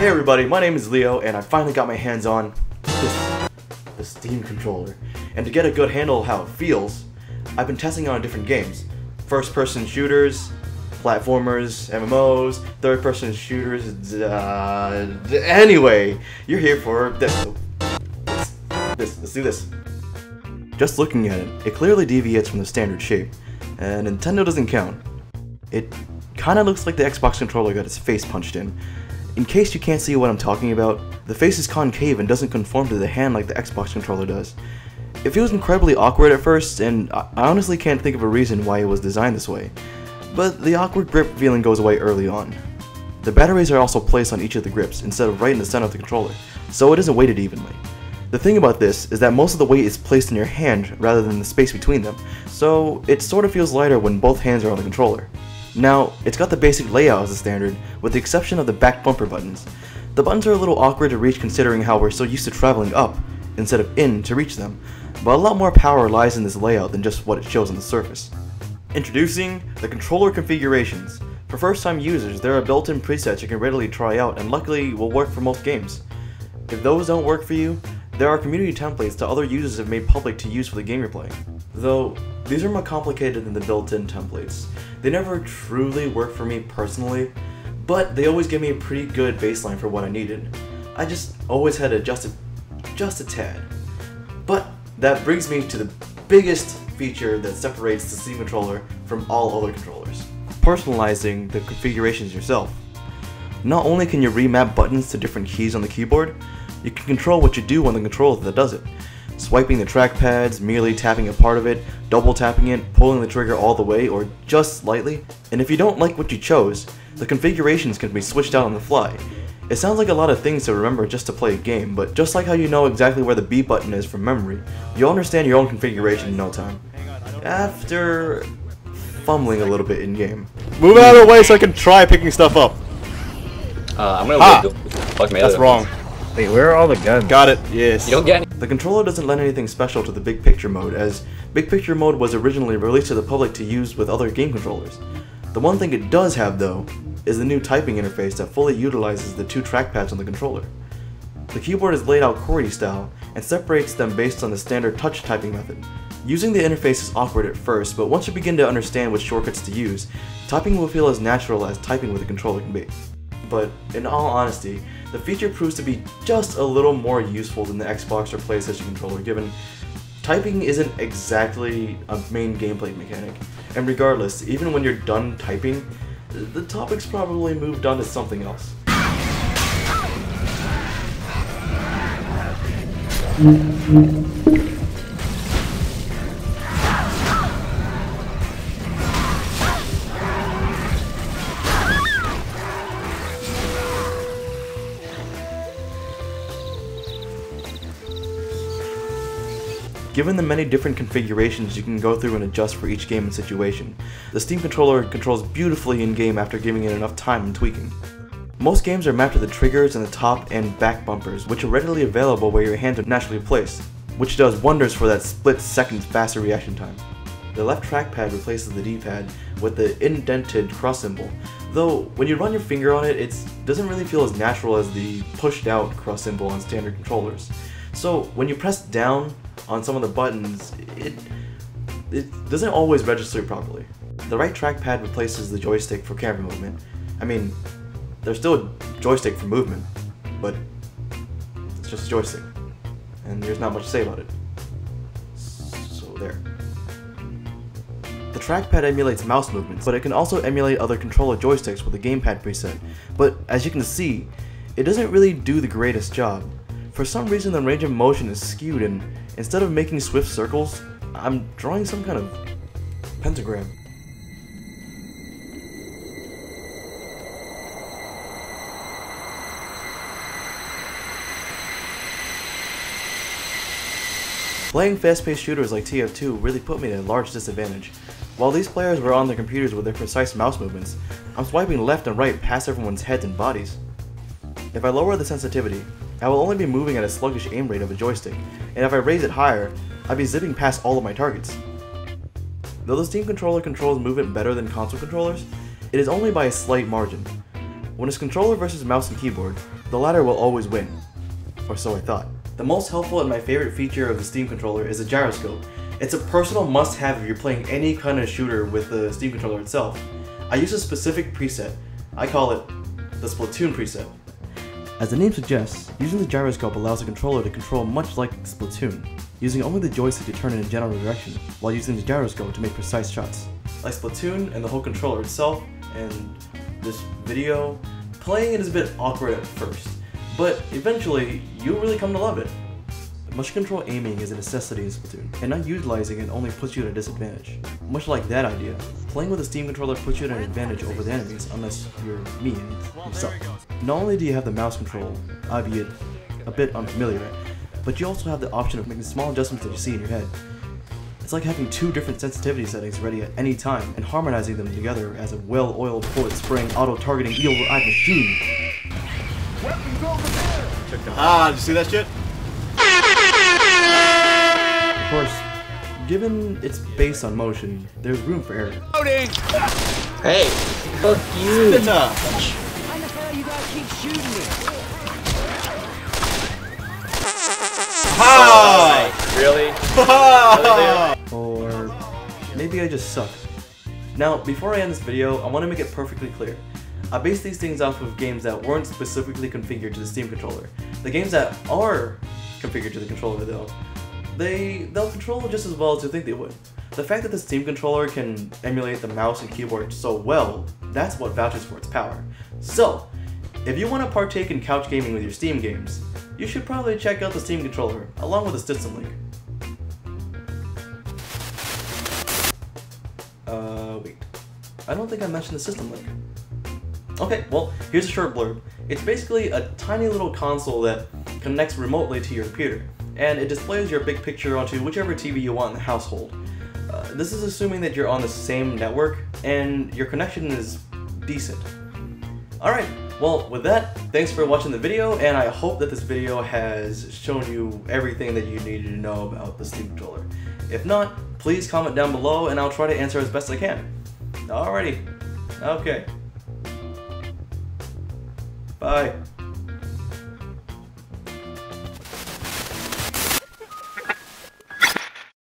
Hey everybody, my name is Leo, and I finally got my hands on the Steam controller. And to get a good handle of how it feels, I've been testing it on different games. First-person shooters, platformers, MMOs, third-person shooters, anyway, you're here for this. Let's do this. Just looking at it, it clearly deviates from the standard shape, and Nintendo doesn't count. It kinda looks like the Xbox controller got its face punched in. In case you can't see what I'm talking about, the face is concave and doesn't conform to the hand like the Xbox controller does. It feels incredibly awkward at first, and I honestly can't think of a reason why it was designed this way. But the awkward grip feeling goes away early on. The batteries are also placed on each of the grips instead of right in the center of the controller, so it isn't weighted evenly. The thing about this is that most of the weight is placed in your hand rather than the space between them, so it sort of feels lighter when both hands are on the controller. Now, it's got the basic layout as a standard, with the exception of the back bumper buttons. The buttons are a little awkward to reach considering how we're so used to traveling up, instead of in, to reach them, but a lot more power lies in this layout than just what it shows on the surface. Introducing the controller configurations. For first-time users, there are built-in presets you can readily try out and luckily will work for most games. If those don't work for you, there are community templates that other users have made public to use for the game you're playing. Though, these are more complicated than the built-in templates. They never truly work for me personally, but they always give me a pretty good baseline for what I needed. I just always had to adjust it just a tad. But that brings me to the biggest feature that separates the Steam controller from all other controllers. Personalizing the configurations yourself. Not only can you remap buttons to different keys on the keyboard, you can control what you do on the controller that does it. Swiping the trackpads, merely tapping a part of it, double tapping it, pulling the trigger all the way, or just slightly. And if you don't like what you chose, the configurations can be switched out on the fly. It sounds like a lot of things to remember just to play a game, but just like how you know exactly where the B button is from memory, you'll understand your own configuration in no time. After fumbling a little bit in game. Move out of the way so I can try picking stuff up. I'm gonna wait. That's wrong. Wait, where are all the guns? Got it, yes. You don't get any. The controller doesn't lend anything special to the Big Picture mode, as Big Picture mode was originally released to the public to use with other game controllers. The one thing it does have, though, is the new typing interface that fully utilizes the two trackpads on the controller. The keyboard is laid out QWERTY style, and separates them based on the standard touch typing method. Using the interface is awkward at first, but once you begin to understand which shortcuts to use, typing will feel as natural as typing with a controller can be. But, in all honesty, the feature proves to be just a little more useful than the Xbox or PlayStation controller, given typing isn't exactly a main gameplay mechanic, and regardless, even when you're done typing, the topic's probably moved on to something else. Given the many different configurations you can go through and adjust for each game and situation, the Steam controller controls beautifully in-game after giving it enough time and tweaking. Most games are mapped to the triggers and the top and back bumpers, which are readily available where your hands are naturally placed, which does wonders for that split-second faster reaction time. The left trackpad replaces the D-pad with the indented cross symbol, though when you run your finger on it, it doesn't really feel as natural as the pushed-out cross symbol on standard controllers. So when you press down on some of the buttons, it doesn't always register properly. The right trackpad replaces the joystick for camera movement. I mean, there's still a joystick for movement, but it's just a joystick, and there's not much to say about it. So there. The trackpad emulates mouse movements, but it can also emulate other controller joysticks with a gamepad preset, but as you can see, it doesn't really do the greatest job. For some reason the range of motion is skewed, and instead of making swift circles, I'm drawing some kind of pentagram. Playing fast-paced shooters like TF2 really put me at a large disadvantage. While these players were on their computers with their precise mouse movements, I'm swiping left and right past everyone's heads and bodies. If I lower the sensitivity, I will only be moving at a sluggish aim rate of a joystick, and if I raise it higher, I'd be zipping past all of my targets. Though the Steam controller controls movement better than console controllers, it is only by a slight margin. When it's controller versus mouse and keyboard, the latter will always win. Or so I thought. The most helpful and my favorite feature of the Steam controller is the gyroscope. It's a personal must-have if you're playing any kind of shooter with the Steam controller itself. I use a specific preset. I call it the Splatoon preset. As the name suggests, using the gyroscope allows the controller to control much like Splatoon, using only the joystick to turn in a general direction, while using the gyroscope to make precise shots. Like Splatoon and the whole controller itself, and this video, playing it is a bit awkward at first, but eventually, you'll really come to love it. Motion control aiming is a necessity in Splatoon, and not utilizing it only puts you at a disadvantage. Much like that idea, playing with a Steam controller puts you at an advantage over the enemies unless you're me and yourself. Not only do you have the mouse control, albeit a bit unfamiliar, but you also have the option of making small adjustments that you see in your head. It's like having two different sensitivity settings ready at any time and harmonizing them together as a well-oiled, bullet-spraying, auto-targeting, evil-eyed machine. Weapons over there! Ah, did you see that shit? Of course, given it's based on motion, there's room for error. Loading! Hey, fuck you. Spinner! Why the hell you guys keep shooting me? Ha! Really? Ha! Or maybe I just suck. Now, before I end this video, I want to make it perfectly clear. I base these things off of games that weren't specifically configured to the Steam controller. The games that are configured to the controller though, they'll control just as well as you think they would. The fact that the Steam controller can emulate the mouse and keyboard so well, that's what vouches for its power. So, if you want to partake in couch gaming with your Steam games, you should probably check out the Steam controller, along with the system link. Wait. I don't think I mentioned the system link. Okay, well, here's a short blurb. It's basically a tiny little console that connects remotely to your computer, and it displays your big picture onto whichever TV you want in the household. This is assuming that you're on the same network, and your connection is decent. Alright, well, with that, thanks for watching the video, and I hope that this video has shown you everything that you needed to know about the Steam controller. If not, please comment down below, and I'll try to answer as best I can. Alrighty, okay. Bye.